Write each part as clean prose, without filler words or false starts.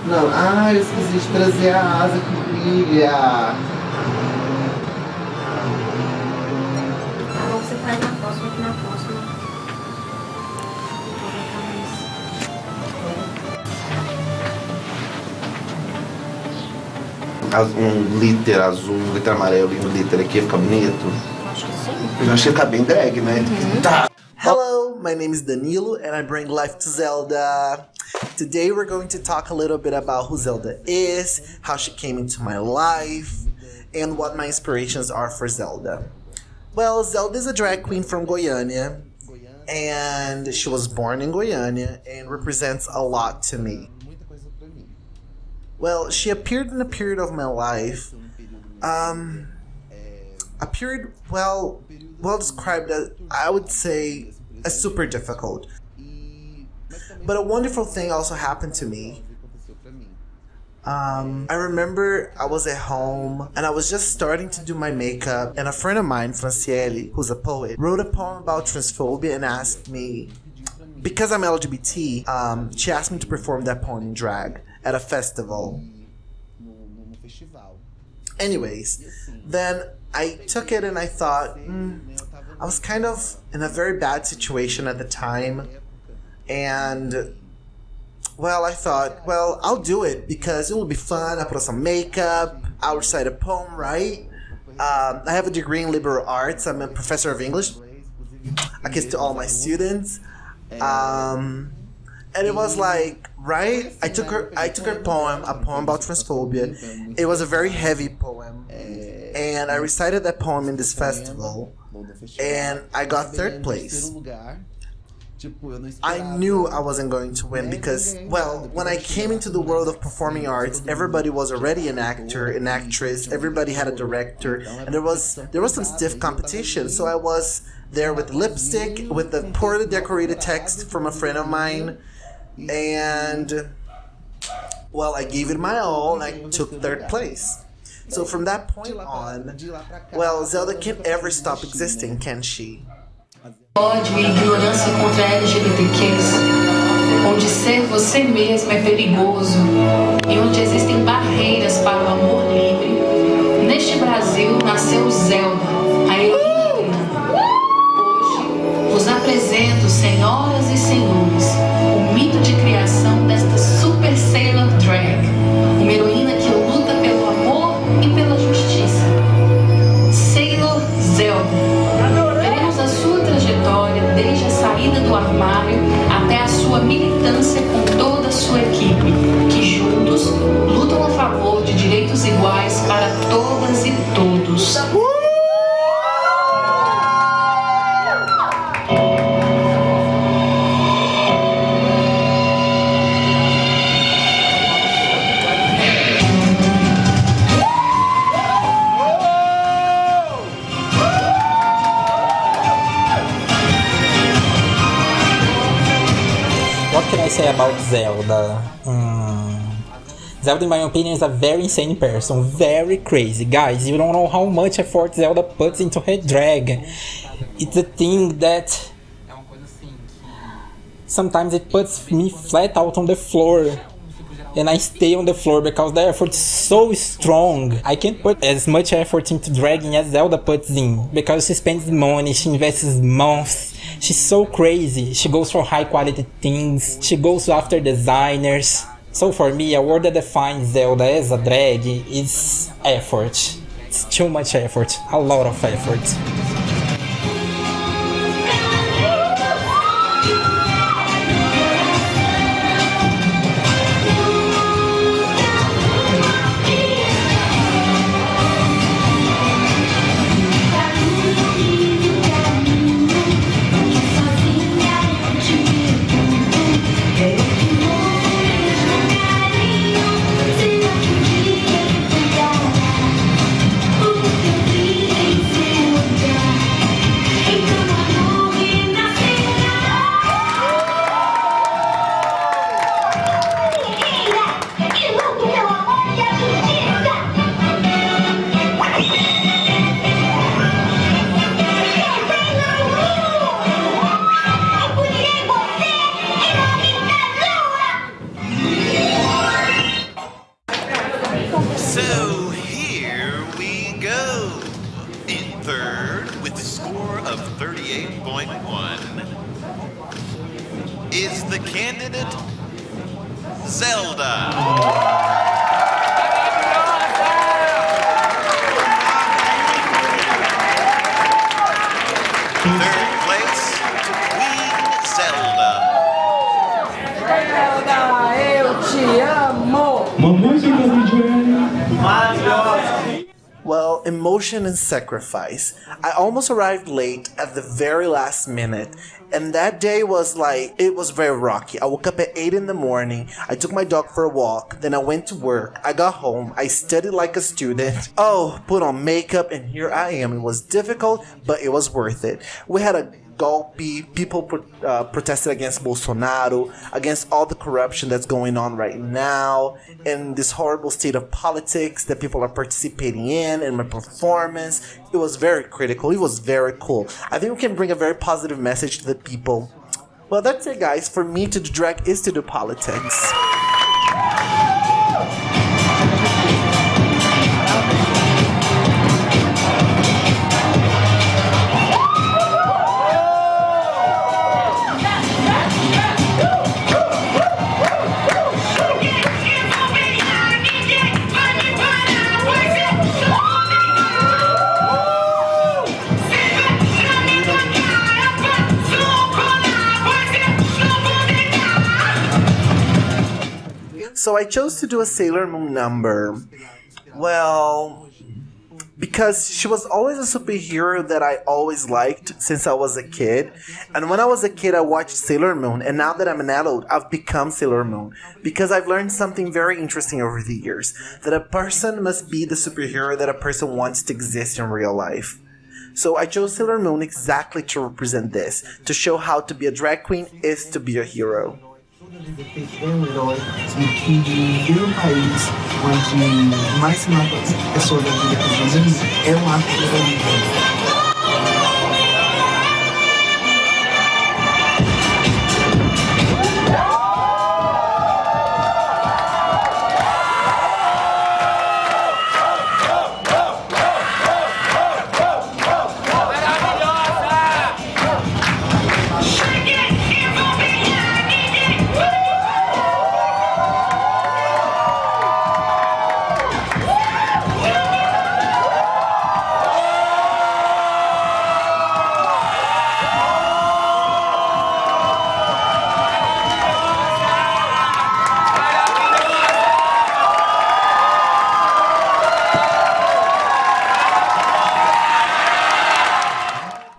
Não, eu esqueci de trazer a asa que brilha. Tá bom, você faz na próxima, que na próxima. Um glitter azul, um glitter amarelo e um glitter aqui fica bonito. Acho que sim. Eu acho que fica bem drag, né? Tá. Hello, my name is Danilo and I bring life to Zelda. Today we're going to talk a little bit about who Zelda is, how she came into my life, and what my inspirations are for Zelda. Well, Zelda is a drag queen from Goiânia, and she was born in Goiânia and represents a lot to me. Well, she appeared in a period of my life, a period well described as, I would say, as super difficult. But a wonderful thing also happened to me. I remember I was at home and I was just starting to do my makeup, and a friend of mine, Franciele, who's a poet, wrote a poem about transphobia and asked me, because I'm LGBT, she asked me to perform that poem in drag at a festival. Anyways, then I took it and I thought, I was kind of in a very bad situation at the time, and well, I thought, well, I'll do it because it will be fun. I put on some makeup, I'll recite a poem, right? I have a degree in liberal arts. I'm a professor of English. I kiss to all my students. And it was like, right? I took her poem, a poem about transphobia. It was a very heavy poem. And I recited that poem in this festival. And I got third place. I knew I wasn't going to win because, well, when I came into the world of performing arts, everybody was already an actor, an actress, everybody had a director, and there was some stiff competition. So I was there with lipstick, with the poorly decorated text from a friend of mine, and, well, I gave it my all and I took third place. So from that point on, well, Zelda can't ever stop existing, can she? Ódio e ignorância contra LGBTQs, onde ser você mesmo é perigoso e onde existem barreiras para o amor livre, neste Brasil nasceu Zelda, a heroína. Hoje vos apresento, senhoras e senhores, o mito de criação desta Super Sailor Drag, uma heroína que luta pelo amor e pela justiça. Sailor Zelda. A sua trajetória desde a saída do armário até a sua militância com toda a sua equipe, que juntos lutam a favor de direitos iguais para todas e todos. What can I say about Zelda? Zelda, in my opinion, is a very insane person. Very crazy. Guys, you don't know how much effort Zelda puts into her drag. It's a thing that sometimes it puts me flat out on the floor. And I stay on the floor because the effort is so strong. I can't put as much effort into dragging as Zelda puts in, because she spends money, she invests months. She's so crazy. She goes for high quality things. She goes after designers. So for me, a word that defines Zelda as a drag is effort. It's too much effort. A lot of effort. Zelda. Third place to Queen Zelda. Uma música do Johnny. Well, emotion and sacrifice. I almost arrived late at the very last minute, and that day was like, it was very rocky. I woke up at 8 in the morning, I took my dog for a walk, then I went to work, I got home, I studied like a student. Oh, put on makeup, and here I am. It was difficult, but it was worth it. We had a golpe, people protested against Bolsonaro, against all the corruption that's going on right now, and this horrible state of politics that people are participating in, and my performance. It was very critical. It was very cool. I think we can bring a very positive message to the people. Well, that's it, guys. For me, to do drag is to do politics. So I chose to do a Sailor Moon number. Well, because she was always a superhero that I always liked since I was a kid. And when I was a kid, I watched Sailor Moon. And now that I'm an adult, I've become Sailor Moon. Because I've learned something very interesting over the years. That a person must be the superhero that a person wants to exist in real life. So I chose Sailor Moon exactly to represent this. To show how to be a drag queen is to be a hero. LGBT é um herói e que viver um país onde mais se mata pessoas da vida que os vizinhos é um ato de heroísmo.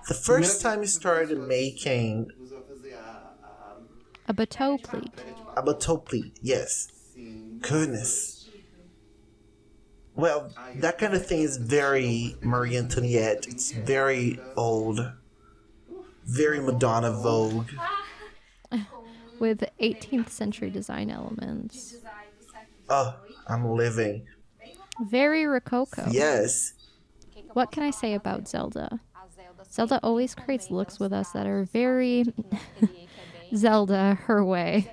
The first time we started making a bateau pleat. a bateau pleat, yes. Goodness. Well, that kind of thing is very Marie Antoinette. It's very old. Very Madonna Vogue. With 18th century design elements. Oh, I'm living. Very Rococo. Yes. What can I say about Zelda? Zelda always creates looks with us that are very Zelda her way.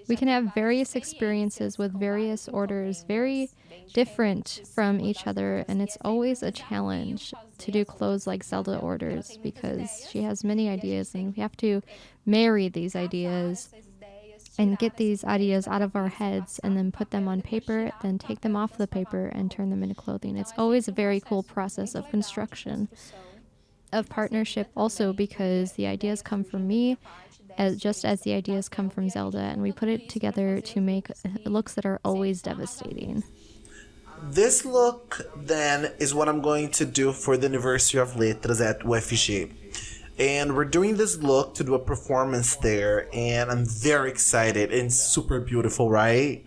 We can have various experiences with various orders, very different from each other, and it's always a challenge to do clothes like Zelda orders because she has many ideas and we have to marry these ideas and get these ideas out of our heads and then put them on paper, then take them off the paper and turn them into clothing. It's always a very cool process of construction, of partnership also, because the ideas come from me just as the ideas come from Zelda, and we put it together to make looks that are always devastating. This look, then, is what I'm going to do for the Anniversary of Letras at UFG. And we're doing this look to do a performance there, and I'm very excited and super beautiful, right?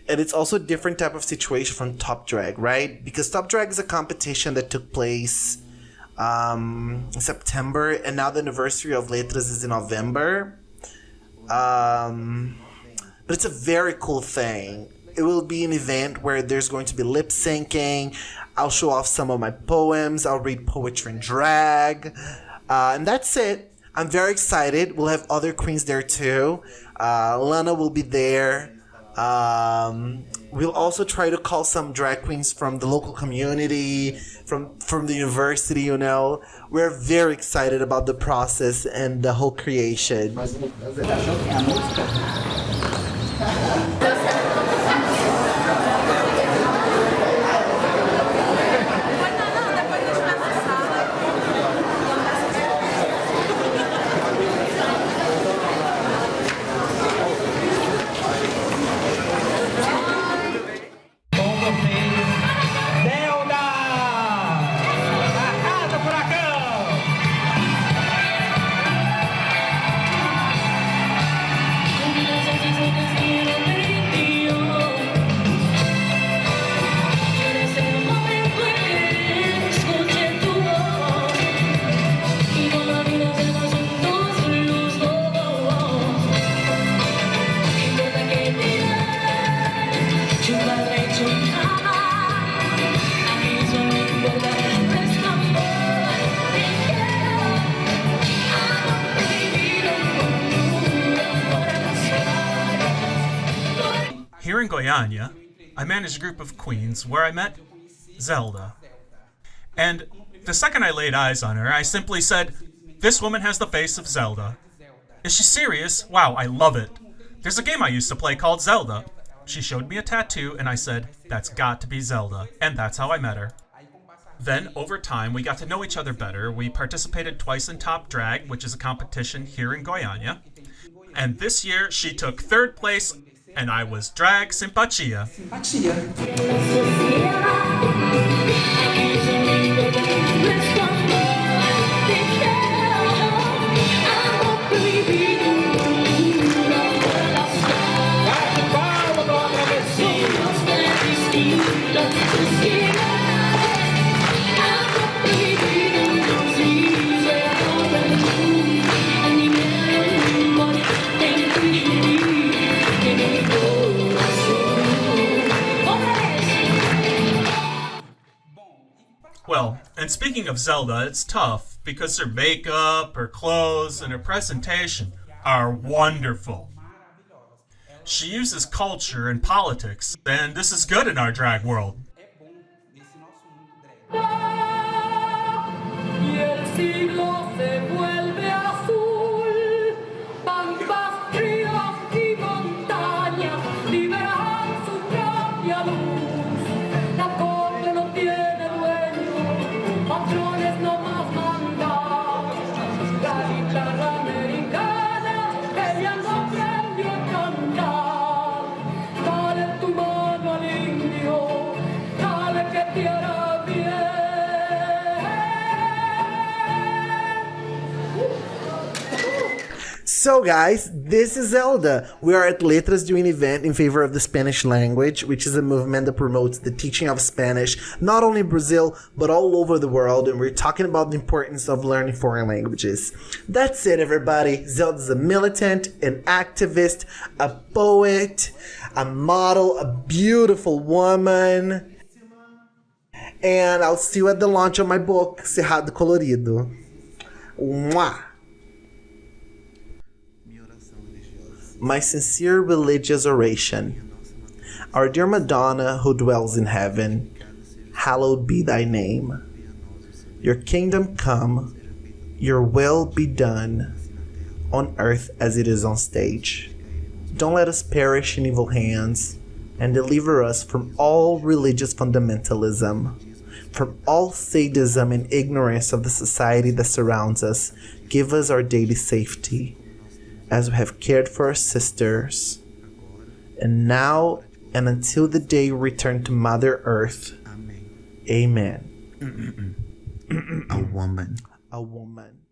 And it's also a different type of situation from Top Drag, right? Because Top Drag is a competition that took place in September, and now the Anniversary of Letras is in November. But it's a very cool thing. It will be an event where there's going to be lip syncing. I'll show off some of my poems. I'll read poetry and drag. And that's it. I'm very excited. We'll have other queens there too. Lana will be there. we'll also try to call some drag queens from the local community, from the university, you know. We're very excited about the process and the whole creation. Here in Goiânia, I managed a group of queens where I met Zelda. And the second I laid eyes on her, I simply said, "This woman has the face of Zelda." Is she serious? Wow, I love it. There's a game I used to play called Zelda. She showed me a tattoo and I said, "That's got to be Zelda." And that's how I met her. Then, over time, we got to know each other better. We participated twice in Top Drag, which is a competition here in Goiânia. And this year, she took 3rd place, and I was Drag Simpatia. Well, and speaking of Zelda, it's tough because her makeup, her clothes, and her presentation are wonderful. She uses culture and politics, and this is good in our drag world. So guys, this is Zelda. We are at Letras doing an event in favor of the Spanish language, which is a movement that promotes the teaching of Spanish, not only in Brazil, but all over the world. And we're talking about the importance of learning foreign languages. That's it, everybody. Zelda's a militant, an activist, a poet, a model, a beautiful woman. And I'll see you at the launch of my book, Cerrado Colorido. Mwah! My sincere religious oration. Our dear Madonna who dwells in heaven, hallowed be thy name. Your kingdom come, your will be done, on earth as it is on stage. Don't let us perish in evil hands, and deliver us from all religious fundamentalism, from all sadism and ignorance of the society that surrounds us. Give us our daily safety, as we have cared for our sisters, and now and until the day we return to Mother Earth. Amen. A woman. A woman.